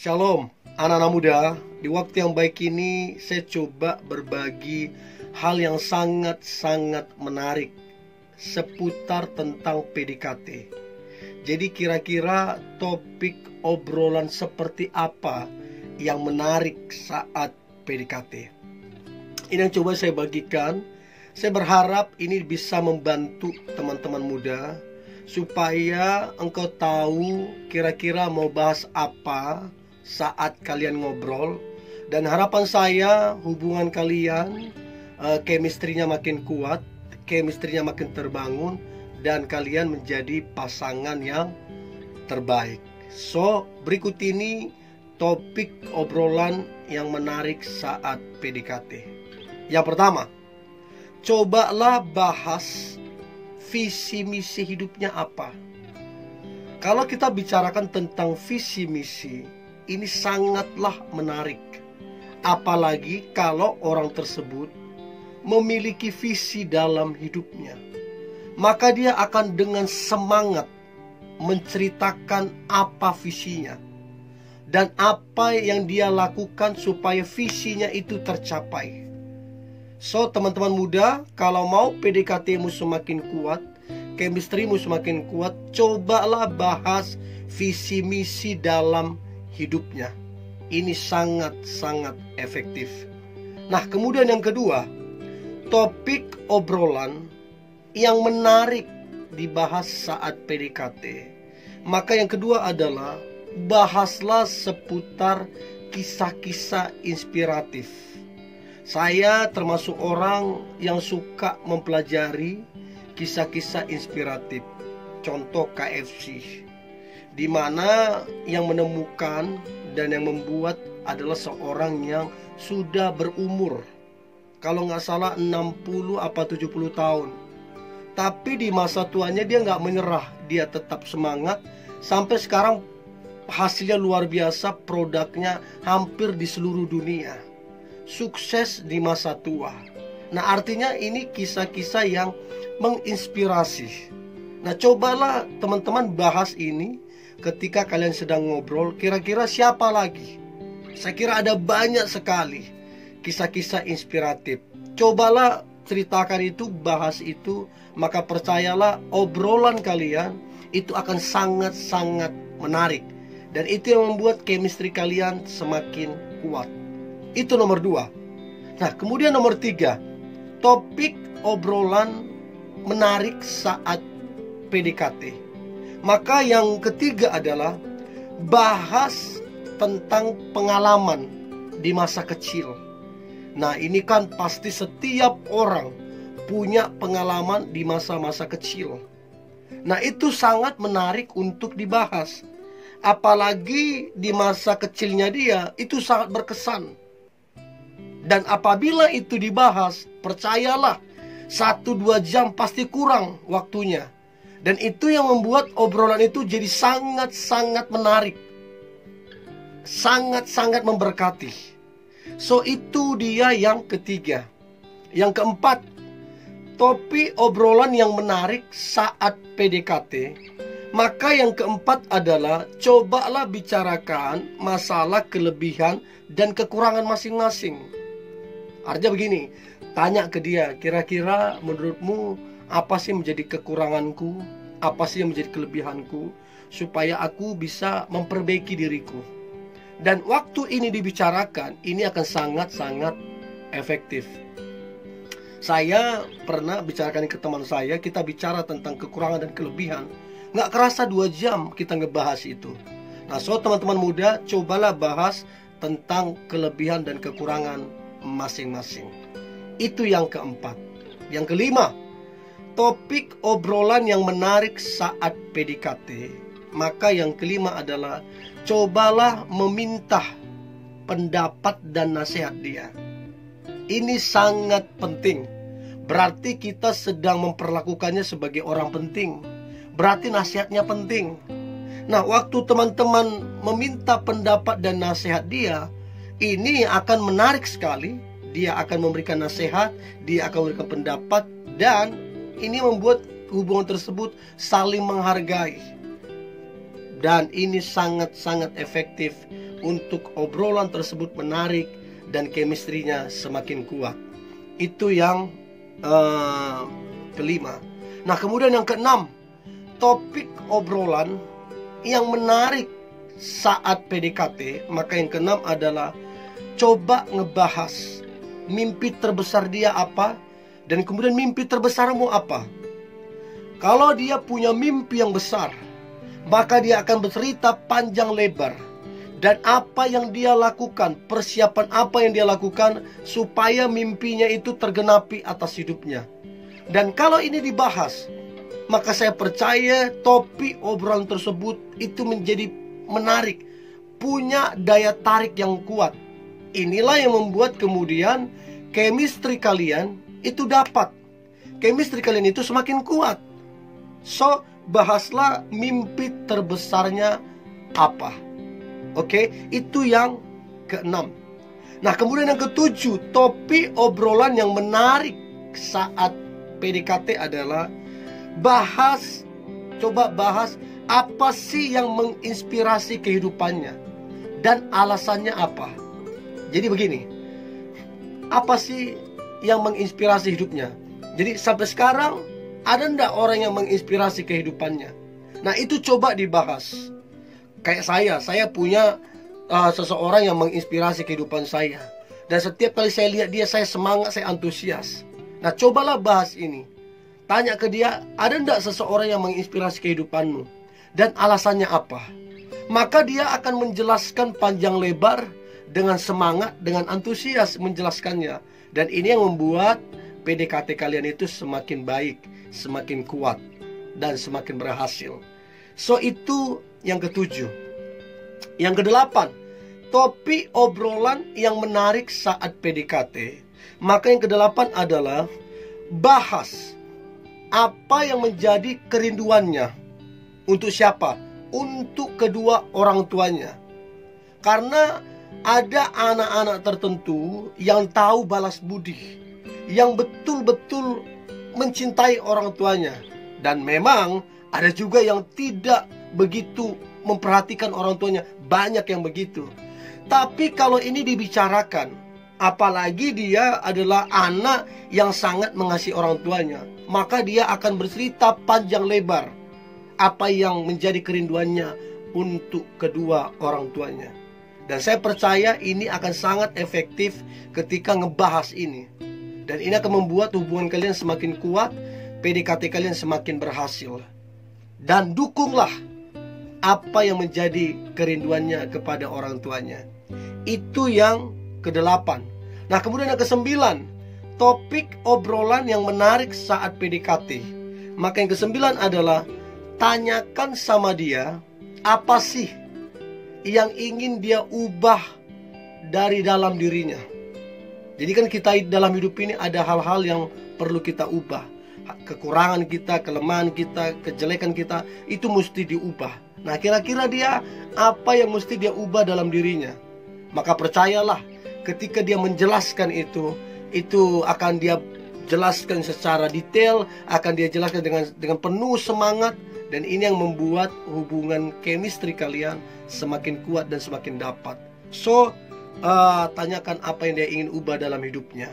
Shalom, anak-anak muda. Di waktu yang baik ini saya coba berbagi hal yang sangat-sangat menarik seputar tentang PDKT. Jadi kira-kira topik obrolan seperti apa yang menarik saat PDKT? Ini yang coba saya bagikan. Saya berharap ini bisa membantu teman-teman muda supaya engkau tahu kira-kira mau bahas apa saat kalian ngobrol. Dan harapan saya hubungan kalian chemistry-nya makin kuat, chemistry-nya makin terbangun, dan kalian menjadi pasangan yang terbaik. So, berikut ini topik obrolan yang menarik saat PDKT. Yang pertama, cobalah bahas visi misi hidupnya apa. Kalau kita bicarakan tentang visi misi, ini sangatlah menarik. Apalagi kalau orang tersebut memiliki visi dalam hidupnya, maka dia akan dengan semangat menceritakan apa visinya dan apa yang dia lakukan supaya visinya itu tercapai. So, teman-teman muda, kalau mau PDKT-mu semakin kuat, chemistry-mu semakin kuat, cobalah bahas visi misi dalam hidupnya. Ini sangat-sangat efektif. Nah, kemudian yang kedua, topik obrolan yang menarik dibahas saat PDKT. Maka yang kedua adalah bahaslah seputar kisah-kisah inspiratif. Saya termasuk orang yang suka mempelajari kisah-kisah inspiratif. Contoh KFC, di mana yang menemukan dan yang membuat adalah seorang yang sudah berumur, kalau nggak salah 60 apa 70 tahun. Tapi di masa tuanya dia nggak menyerah, dia tetap semangat. Sampai sekarang hasilnya luar biasa, produknya hampir di seluruh dunia. Sukses di masa tua. Nah, artinya ini kisah-kisah yang menginspirasi. Nah, cobalah teman-teman bahas ini ketika kalian sedang ngobrol. Kira-kira siapa lagi? Saya kira ada banyak sekali kisah-kisah inspiratif. Cobalah ceritakan itu, bahas itu. Maka percayalah obrolan kalian itu akan sangat-sangat menarik. Dan itu yang membuat chemistry kalian semakin kuat. Itu nomor 2. Nah, kemudian nomor 3, topik obrolan menarik saat PDKT. Maka yang ketiga adalah bahas tentang pengalaman di masa kecil. Nah, ini kan pasti setiap orang punya pengalaman di masa-masa kecil. Nah, itu sangat menarik untuk dibahas. Apalagi di masa kecilnya dia, itu sangat berkesan. Dan apabila itu dibahas, percayalah 1-2 jam pasti kurang waktunya. Dan itu yang membuat obrolan itu jadi sangat-sangat menarik, sangat-sangat memberkati. So, itu dia yang ketiga. Yang keempat, topik obrolan yang menarik saat PDKT. Maka yang keempat adalah cobalah bicarakan masalah kelebihan dan kekurangan masing-masing. Artinya begini, tanya ke dia, kira-kira menurutmu apa sih menjadi kekuranganku? Apa sih yang menjadi kelebihanku? Supaya aku bisa memperbaiki diriku. Dan waktu ini dibicarakan, ini akan sangat-sangat efektif. Saya pernah bicarakan ke teman saya, kita bicara tentang kekurangan dan kelebihan. Nggak kerasa 2 jam kita ngebahas itu. Nah, so teman-teman muda, cobalah bahas tentang kelebihan dan kekurangan masing-masing. Itu yang keempat. Yang kelima, topik obrolan yang menarik saat PDKT. Maka yang kelima adalah cobalah meminta pendapat dan nasihat dia. Ini sangat penting. Berarti kita sedang memperlakukannya sebagai orang penting. Berarti nasihatnya penting. Nah, waktu teman-teman meminta pendapat dan nasihat dia, ini akan menarik sekali. Dia akan memberikan nasihat, dia akan memberikan pendapat, dan ini membuat hubungan tersebut saling menghargai. Dan ini sangat-sangat efektif untuk obrolan tersebut menarik dan chemistry-nya semakin kuat. Itu yang kelima. Nah, kemudian yang keenam, topik obrolan yang menarik saat PDKT. Maka yang keenam adalah coba ngebahas mimpi terbesar dia apa, dan kemudian mimpi terbesarmu apa. Kalau dia punya mimpi yang besar, maka dia akan bercerita panjang lebar dan apa yang dia lakukan, persiapan apa yang dia lakukan supaya mimpinya itu tergenapi atas hidupnya. Dan kalau ini dibahas, maka saya percaya topik obrolan tersebut itu menjadi menarik, punya daya tarik yang kuat. Inilah yang membuat kemudian chemistry kalian itu dapat. Chemistry kalian itu semakin kuat. So, bahaslah mimpi terbesarnya apa. Oke, itu yang keenam. Nah, kemudian yang ketujuh, topik obrolan yang menarik saat PDKT adalah coba bahas apa sih yang menginspirasi kehidupannya dan alasannya apa. Jadi begini, apa sih yang menginspirasi hidupnya? Jadi sampai sekarang ada ndak orang yang menginspirasi kehidupannya? Nah, itu coba dibahas. Kayak saya punya seseorang yang menginspirasi kehidupan saya. Dan setiap kali saya lihat dia, saya semangat, saya antusias. Nah, cobalah bahas ini. Tanya ke dia, ada ndak seseorang yang menginspirasi kehidupanmu? Dan alasannya apa? Maka dia akan menjelaskan panjang lebar dengan semangat, dengan antusias menjelaskannya. Dan ini yang membuat PDKT kalian itu semakin baik, semakin kuat, dan semakin berhasil. So, itu yang ketujuh. Yang kedelapan, topik obrolan yang menarik saat PDKT. Maka yang kedelapan adalah bahas apa yang menjadi kerinduannya. Untuk siapa? Untuk kedua orang tuanya. Karena ada anak-anak tertentu yang tahu balas budi, yang betul-betul mencintai orang tuanya. Dan memang ada juga yang tidak begitu memperhatikan orang tuanya. Banyak yang begitu. Tapi kalau ini dibicarakan, apalagi dia adalah anak yang sangat mengasihi orang tuanya, maka dia akan bercerita panjang lebar apa yang menjadi kerinduannya untuk kedua orang tuanya. Dan saya percaya ini akan sangat efektif ketika ngebahas ini. Dan ini akan membuat hubungan kalian semakin kuat, PDKT kalian semakin berhasil. Dan dukunglah apa yang menjadi kerinduannya kepada orang tuanya. Itu yang kedelapan. Nah, kemudian yang kesembilan, topik obrolan yang menarik saat PDKT. Maka yang kesembilan adalah tanyakan sama dia, apa sih yang ingin dia ubah dari dalam dirinya. Jadi kan kita dalam hidup ini ada hal-hal yang perlu kita ubah. Kekurangan kita, kelemahan kita, kejelekan kita, itu mesti diubah. Nah, kira-kira dia apa yang mesti dia ubah dalam dirinya? Maka percayalah, ketika dia menjelaskan itu akan dia jelaskan secara detail, akan dia jelaskan dengan penuh semangat. Dan ini yang membuat hubungan chemistry kalian semakin kuat dan semakin dapat. So, tanyakan apa yang dia ingin ubah dalam hidupnya.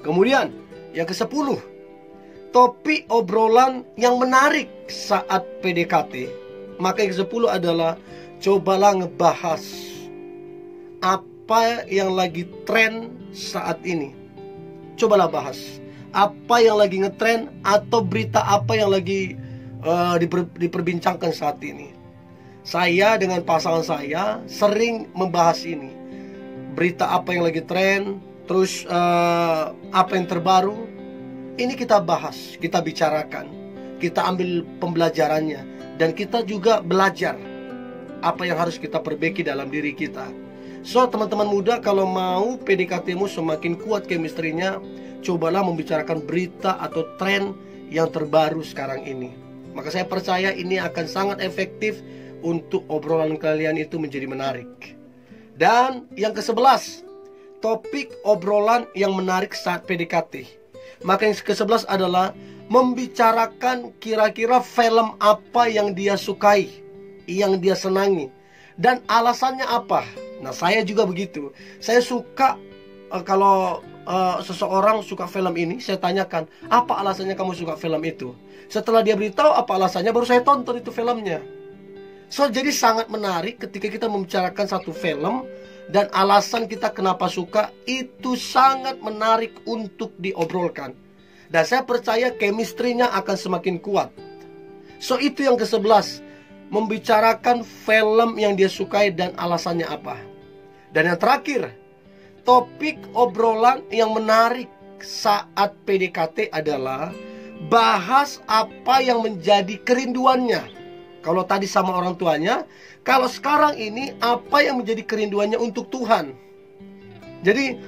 Kemudian, yang ke-10, topik obrolan yang menarik saat PDKT. Maka yang ke-10 adalah cobalah ngebahas apa yang lagi tren saat ini. Cobalah bahas apa yang lagi ngetren atau berita apa yang lagi diperbincangkan saat ini. Saya dengan pasangan saya sering membahas ini. Berita apa yang lagi tren, terus apa yang terbaru. Ini kita bahas, kita bicarakan, kita ambil pembelajarannya, dan kita juga belajar apa yang harus kita perbaiki dalam diri kita. So, teman-teman muda, kalau mau PDKT-mu semakin kuat chemistry-nya, cobalah membicarakan berita atau tren yang terbaru sekarang ini. Maka saya percaya ini akan sangat efektif untuk obrolan kalian itu menjadi menarik. Dan yang ke-11, topik obrolan yang menarik saat PDKT. Maka yang ke-11 adalah membicarakan kira-kira film apa yang dia sukai. yang dia senangi. Dan alasannya apa? Nah, saya juga begitu. Saya suka kalau seseorang suka film ini, saya tanyakan, apa alasannya kamu suka film itu? Setelah dia beritahu apa alasannya, baru saya tonton itu filmnya. So, jadi sangat menarik ketika kita membicarakan satu film dan alasan kita kenapa suka, itu sangat menarik untuk diobrolkan. Dan saya percaya chemistry-nya akan semakin kuat. So, itu yang ke-11, membicarakan film yang dia sukai dan alasannya apa. Dan yang terakhir, topik obrolan yang menarik saat PDKT adalah bahas apa yang menjadi kerinduannya. Kalau tadi sama orang tuanya, kalau sekarang ini apa yang menjadi kerinduannya untuk Tuhan. Jadi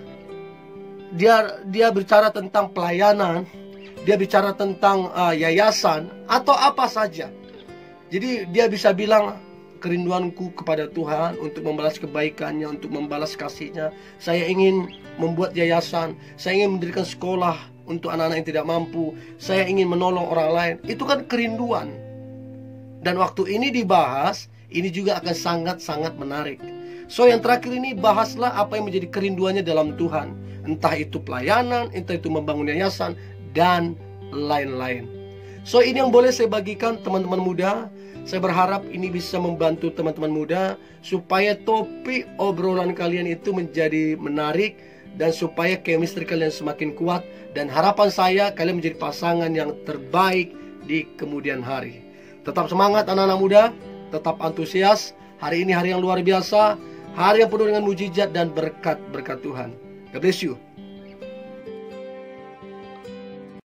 dia bicara tentang pelayanan, dia bicara tentang yayasan atau apa saja. Jadi dia bisa bilang, kerinduanku kepada Tuhan untuk membalas kebaikannya, untuk membalas kasihnya. Saya ingin membuat yayasan, saya ingin mendirikan sekolah untuk anak-anak yang tidak mampu, saya ingin menolong orang lain. Itu kan kerinduan. Dan waktu ini dibahas, ini juga akan sangat-sangat menarik. So, yang terakhir ini, bahaslah apa yang menjadi kerinduannya dalam Tuhan. Entah itu pelayanan, entah itu membangun yayasan, dan lain-lain. So, ini yang boleh saya bagikan teman-teman muda. Saya berharap ini bisa membantu teman-teman muda, supaya topik obrolan kalian itu menjadi menarik, dan supaya chemistry kalian semakin kuat. Dan harapan saya, kalian menjadi pasangan yang terbaik di kemudian hari. Tetap semangat anak-anak muda, tetap antusias. Hari ini hari yang luar biasa, hari yang penuh dengan mujizat dan berkat-berkat Tuhan. God bless you.